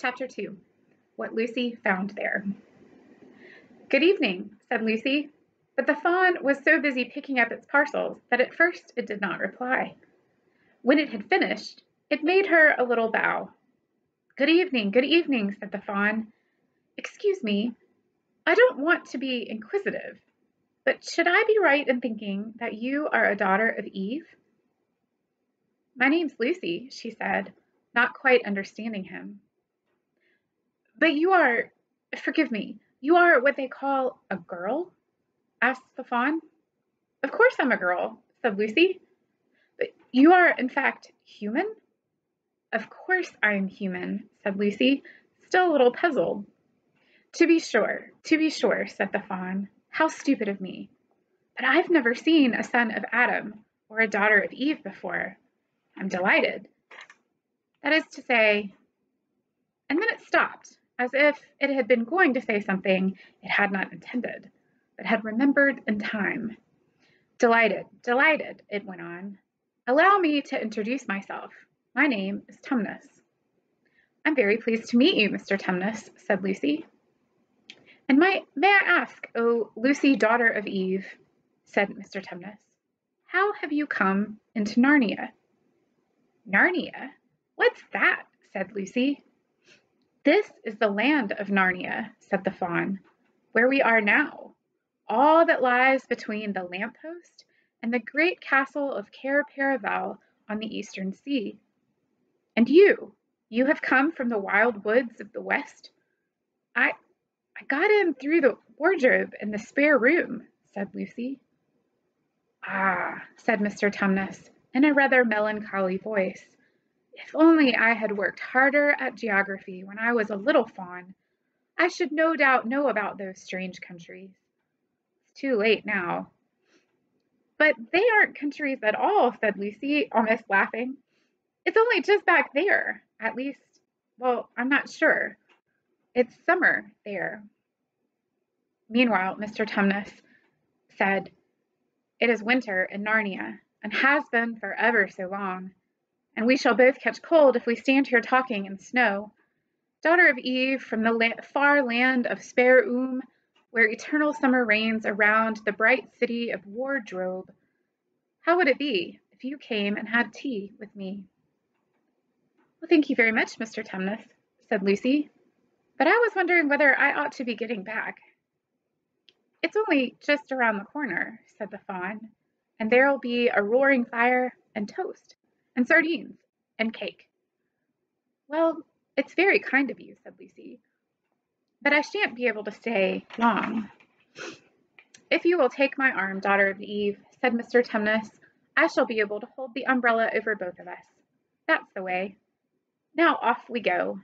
Chapter 2. What Lucy Found There. "Good evening," said Lucy, but the fawn was so busy picking up its parcels that at first it did not reply. When it had finished, it made her a little bow. Good evening," said the fawn. "Excuse me, I don't want to be inquisitive, but should I be right in thinking that you are a daughter of Eve?" "My name's Lucy," she said, not quite understanding him. "But forgive me, you are what they call a girl?" asked the fawn. "Of course I'm a girl," said Lucy. "But you are, in fact, human?" "Of course I am human," said Lucy, still a little puzzled. To be sure, said the fawn. "How stupid of me. But I've never seen a son of Adam or a daughter of Eve before. I'm delighted. That is to say," and then it stopped, as if it had been going to say something it had not intended, but had remembered in time. Delighted, it went on. "Allow me to introduce myself. My name is Tumnus." "I'm very pleased to meet you, Mr. Tumnus," said Lucy. "And may I ask, oh, Lucy, daughter of Eve," said Mr. Tumnus, "how have you come into Narnia?" "Narnia? What's that?" said Lucy. "This is the land of Narnia," said the fawn, "where we are now, all that lies between the lamp-post and the great castle of Cair Paravel on the eastern sea. And you have come from the wild woods of the west?" I got in through the wardrobe in the spare room," said Lucy. "Ah," said Mr. Tumnus, in a rather melancholy voice, "if only I had worked harder at geography when I was a little fawn, I should no doubt know about those strange countries. It's too late now." "But they aren't countries at all," said Lucy, almost laughing. "It's only just back there. At least, well, I'm not sure. It's summer there." Meanwhile, Mr. Tumnus said, "It is winter in Narnia, and has been for ever so long, and we shall both catch cold if we stand here talking in snow. Daughter of Eve, from the far land of Spare where eternal summer reigns around the bright city of Wardrobe, how would it be if you came and had tea with me?" "Well, thank you very much, Mr. Tumnus," said Lucy, "but I was wondering whether I ought to be getting back." "It's only just around the corner," said the fawn, "and there'll be a roaring fire and toast and sardines and cake." "Well, it's very kind of you," said Lucy, "but I shan't be able to stay long." "If you will take my arm, daughter of Eve," said Mr. Tumnus, "I shall be able to hold the umbrella over both of us. That's the way. Now off we go."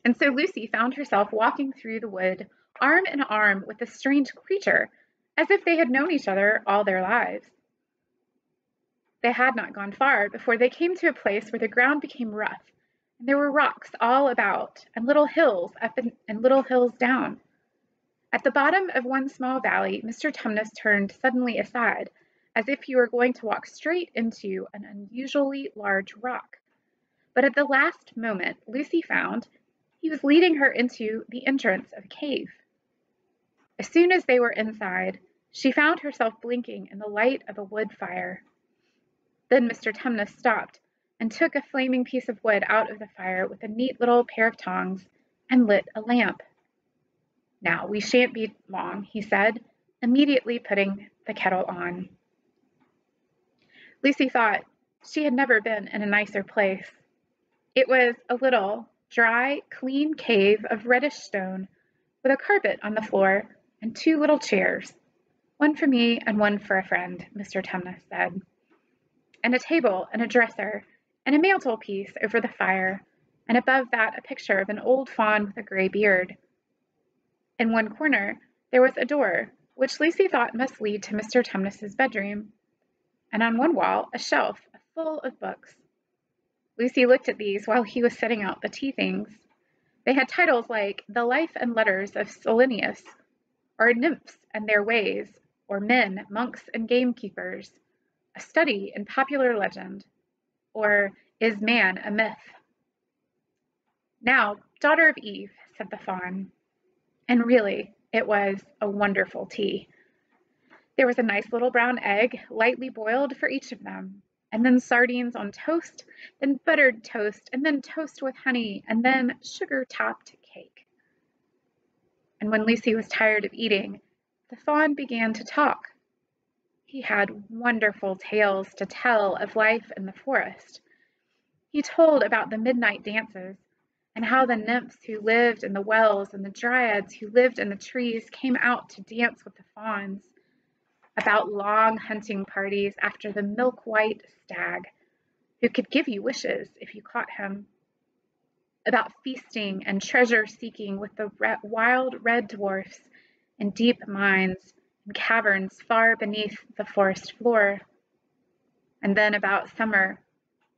And so Lucy found herself walking through the wood, arm in arm with this strange creature, as if they had known each other all their lives. They had not gone far before they came to a place where the ground became rough, and there were rocks all about, and little hills up and little hills down. At the bottom of one small valley, Mr. Tumnus turned suddenly aside, as if he were going to walk straight into an unusually large rock. But at the last moment, Lucy found he was leading her into the entrance of a cave. As soon as they were inside, she found herself blinking in the light of a wood fire. Then Mr. Tumnus stopped and took a flaming piece of wood out of the fire with a neat little pair of tongs and lit a lamp. "Now, we shan't be long," he said, immediately putting the kettle on. Lucy thought she had never been in a nicer place. It was a little, dry, clean cave of reddish stone, with a carpet on the floor and two little chairs, one for me and one for a friend, Mr. Tumnus said, and a table and a dresser and a mantelpiece over the fire, and above that a picture of an old fawn with a gray beard. In one corner there was a door, which Lucy thought must lead to Mr. Tumnus's bedroom, and on one wall a shelf full of books. Lucy looked at these while he was setting out the tea things. They had titles like The Life and Letters of Silenus, or Nymphs and Their Ways, or Men, Monks, and Gamekeepers, A Study in Popular Legend, or Is Man a Myth? Now, daughter of Eve, said the Fawn, and really it was a wonderful tea. There was a nice little brown egg, lightly boiled for each of them, and then sardines on toast, then buttered toast, and then toast with honey, and then sugar-topped cake. And when Lucy was tired of eating, the Fawn began to talk. He had wonderful tales to tell of life in the forest. He told about the midnight dances, and how the nymphs who lived in the wells and the dryads who lived in the trees came out to dance with the fawns, about long hunting parties after the milk-white stag, who could give you wishes if you caught him, about feasting and treasure-seeking with the wild red dwarfs in deep mines and caverns far beneath the forest floor, and then about summer,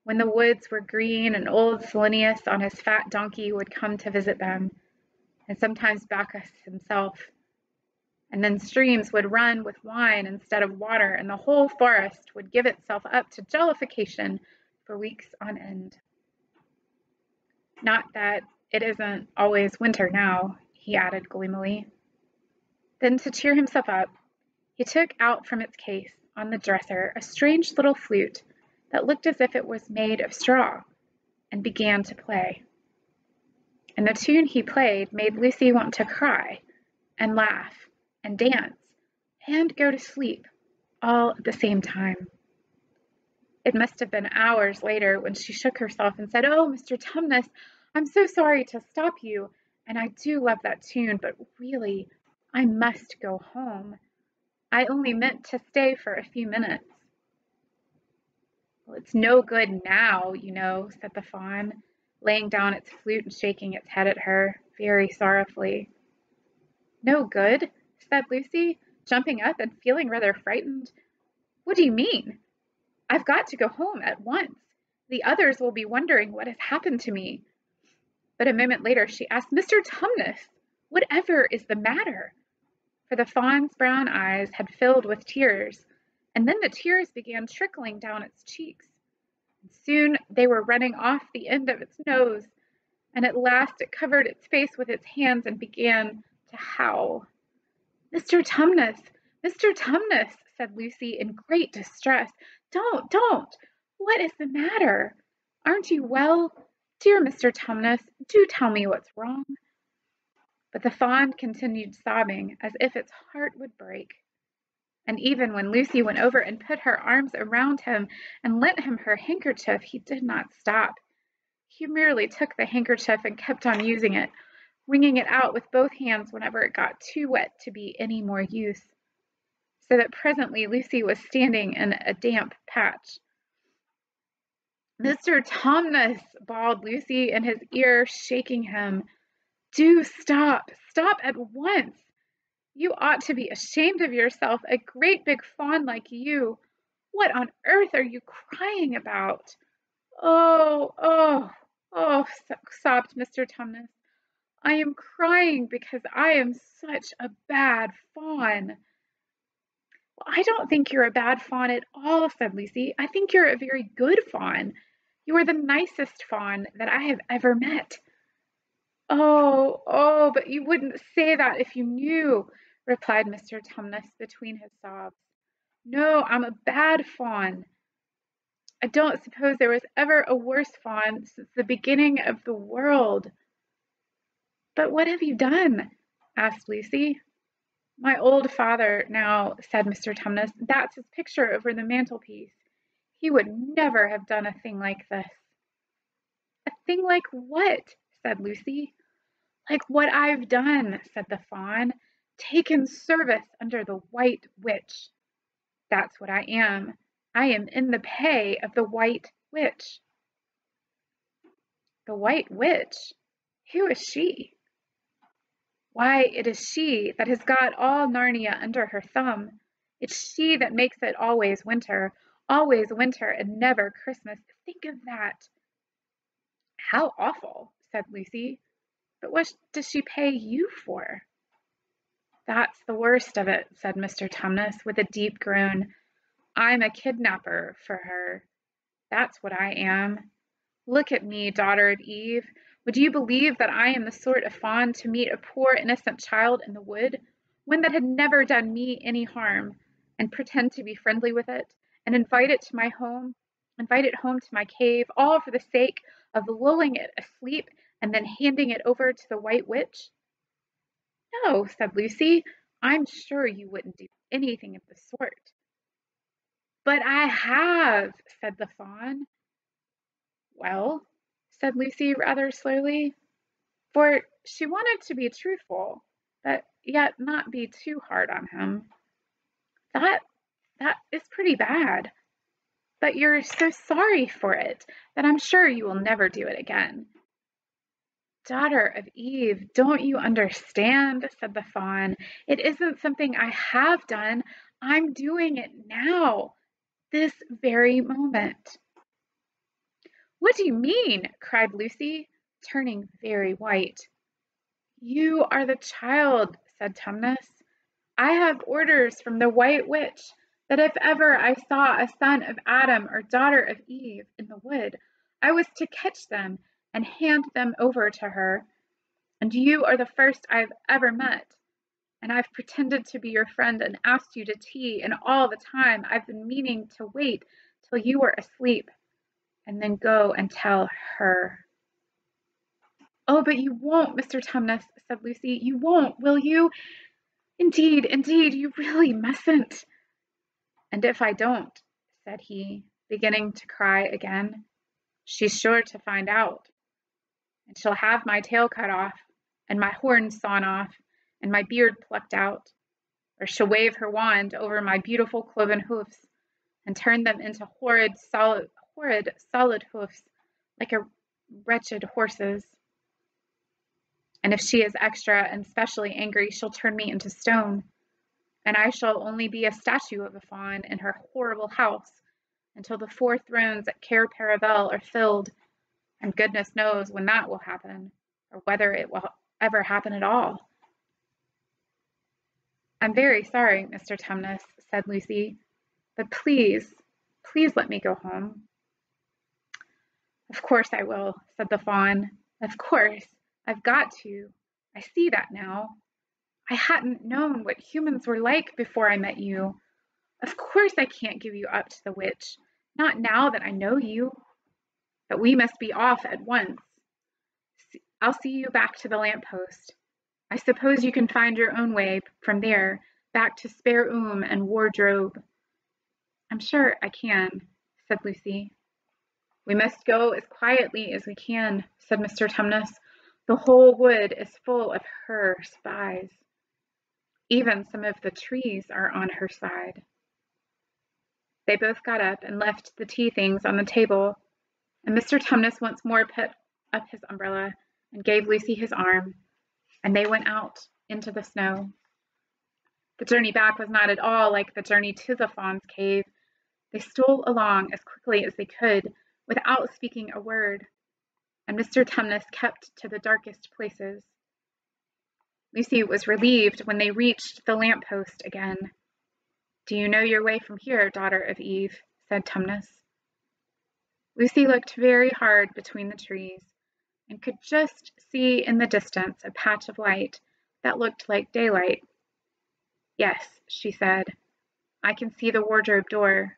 when the woods were green and old Selenius on his fat donkey would come to visit them, and sometimes Bacchus himself. And then streams would run with wine instead of water, and the whole forest would give itself up to jollification for weeks on end. Not that it isn't always winter now, he added gloomily. Then, to cheer himself up, he took out from its case on the dresser a strange little flute that looked as if it was made of straw, and began to play. And the tune he played made Lucy want to cry, and laugh, and dance, and go to sleep, all at the same time. It must have been hours later when she shook herself and said, "Oh, Mr. Tumnus, I'm so sorry to stop you, and I do love that tune, but really, I must go home. I only meant to stay for a few minutes." "Well, it's no good now, you know," said the Fawn, laying down its flute and shaking its head at her, very sorrowfully. "No good?" said Lucy, jumping up and feeling rather frightened. "What do you mean? I've got to go home at once. The others will be wondering what has happened to me." But a moment later she asked, "Mr. Tumnus, whatever is the matter?" For the Fawn's brown eyes had filled with tears, and then the tears began trickling down its cheeks. And soon they were running off the end of its nose, and at last it covered its face with its hands and began to howl. "Mr. Tumnus, Mr. Tumnus," said Lucy in great distress. Don't! What is the matter? Aren't you well? Dear Mr. Tumnus, do tell me what's wrong." But the Fawn continued sobbing as if its heart would break. And even when Lucy went over and put her arms around him and lent him her handkerchief, he did not stop. He merely took the handkerchief and kept on using it, wringing it out with both hands whenever it got too wet to be any more use, so that presently Lucy was standing in a damp patch. "Mr. Tumnus," bawled Lucy in his ear, shaking him, "do stop at once. You ought to be ashamed of yourself, a great big fawn like you. What on earth are you crying about?" Oh, sobbed Mr. Tumnus. "I am crying because I am such a bad fawn." "Well, I don't think you're a bad fawn at all," said Lucy. "I think you're a very good fawn. You are the nicest fawn that I have ever met." Oh, but you wouldn't say that if you knew," replied Mr. Tumnus between his sobs. "No, I'm a bad fawn. I don't suppose there was ever a worse fawn since the beginning of the world." "But what have you done?" asked Lucy. "My old father, now," said Mr. Tumnus, "that's his picture over the mantelpiece. He would never have done a thing like this." "A thing like what?" said Lucy. "Like what I've done," said the Fawn. "Taken service under the White Witch. That's what I am. I am in the pay of the White Witch." "The White Witch? Who is she?" "Why, it is she that has got all Narnia under her thumb. It's she that makes it always winter and never Christmas. Think of that." "How awful," said Lucy. "But what does she pay you for?" "That's the worst of it," said Mr. Tumnus with a deep groan. "I'm a kidnapper for her. That's what I am. Look at me, daughter of Eve. Would you believe that I am the sort of fawn to meet a poor innocent child in the wood, one that had never done me any harm, and pretend to be friendly with it, and invite it home to my cave, all for the sake of lulling it asleep and then handing it over to the White Witch? No, said Lucy, I'm sure you wouldn't do anything of the sort. But I have, said the fawn. Well, said Lucy rather slowly, for she wanted to be truthful, but yet not be too hard on him. That that is pretty bad, but you're so sorry for it that I'm sure you will never do it again. Daughter of Eve, don't you understand? Said the fawn. It isn't something I have done. I'm doing it now, this very moment. What do you mean? Cried Lucy, turning very white. You are the child, said Tumnus. I have orders from the White Witch that if ever I saw a son of Adam or daughter of Eve in the wood, I was to catch them and hand them over to her. And you are the first I've ever met, and I've pretended to be your friend and asked you to tea, and all the time I've been meaning to wait till you were asleep and then go and tell her. Oh, but you won't, Mr. Tumnus, said Lucy. You won't, will you? Indeed, indeed, you really mustn't. And if I don't, said he, beginning to cry again, she's sure to find out, and she'll have my tail cut off, and my horns sawn off, and my beard plucked out, or she'll wave her wand over my beautiful cloven hoofs, and turn them into horrid, solid hoofs, like a wretched horse's. And if she is extra and specially angry, she'll turn me into stone, and I shall only be a statue of a fawn in her horrible house until the 4 thrones at Cair Paravel are filled, and goodness knows when that will happen, or whether it will ever happen at all. I'm very sorry, Mr. Tumnus, said Lucy, but please let me go home. Of course I will, said the fawn. Of course, I've got to. I see that now. I hadn't known what humans were like before I met you. Of course I can't give you up to the witch, not now that I know you. But we must be off at once. I'll see you back to the lamp-post. I suppose you can find your own way from there back to Spare and Wardrobe. I'm sure I can, said Lucy. We must go as quietly as we can, said Mr. Tumnus. The whole wood is full of her spies. Even some of the trees are on her side. They both got up and left the tea things on the table, and Mr. Tumnus once more put up his umbrella and gave Lucy his arm, and they went out into the snow. The journey back was not at all like the journey to the fawn's cave. They stole along as quickly as they could, without speaking a word, and Mr. Tumnus kept to the darkest places. Lucy was relieved when they reached the lamp-post again. Do you know your way from here, daughter of Eve? Said Tumnus. Lucy looked very hard between the trees, and could just see in the distance a patch of light that looked like daylight. Yes, she said, I can see the wardrobe door.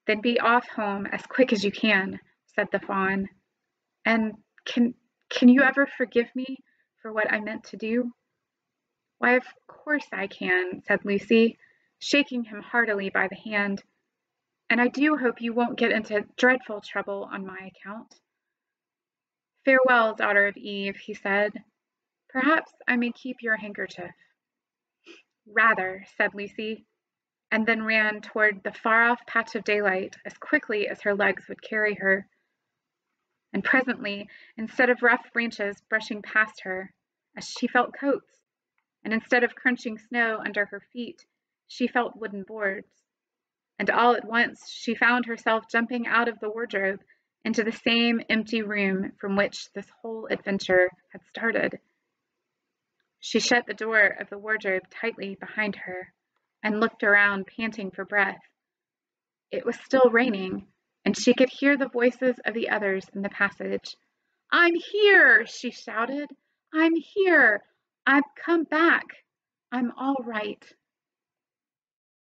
Then be off home as quick as you can, said the fawn. And can you ever forgive me for what I meant to do? Why, of course I can, said Lucy, shaking him heartily by the hand. And I do hope you won't get into dreadful trouble on my account. Farewell, daughter of Eve, he said. Perhaps I may keep your handkerchief. Rather, said Lucy, and then ran toward the far-off patch of daylight as quickly as her legs would carry her. And presently, instead of rough branches brushing past her, as she felt coats, and instead of crunching snow under her feet, she felt wooden boards. And all at once she found herself jumping out of the wardrobe into the same empty room from which this whole adventure had started. She shut the door of the wardrobe tightly behind her and looked around, panting for breath. It was still raining, and she could hear the voices of the others in the passage, I'm here, she shouted. I'm here. I've come back. I'm all right.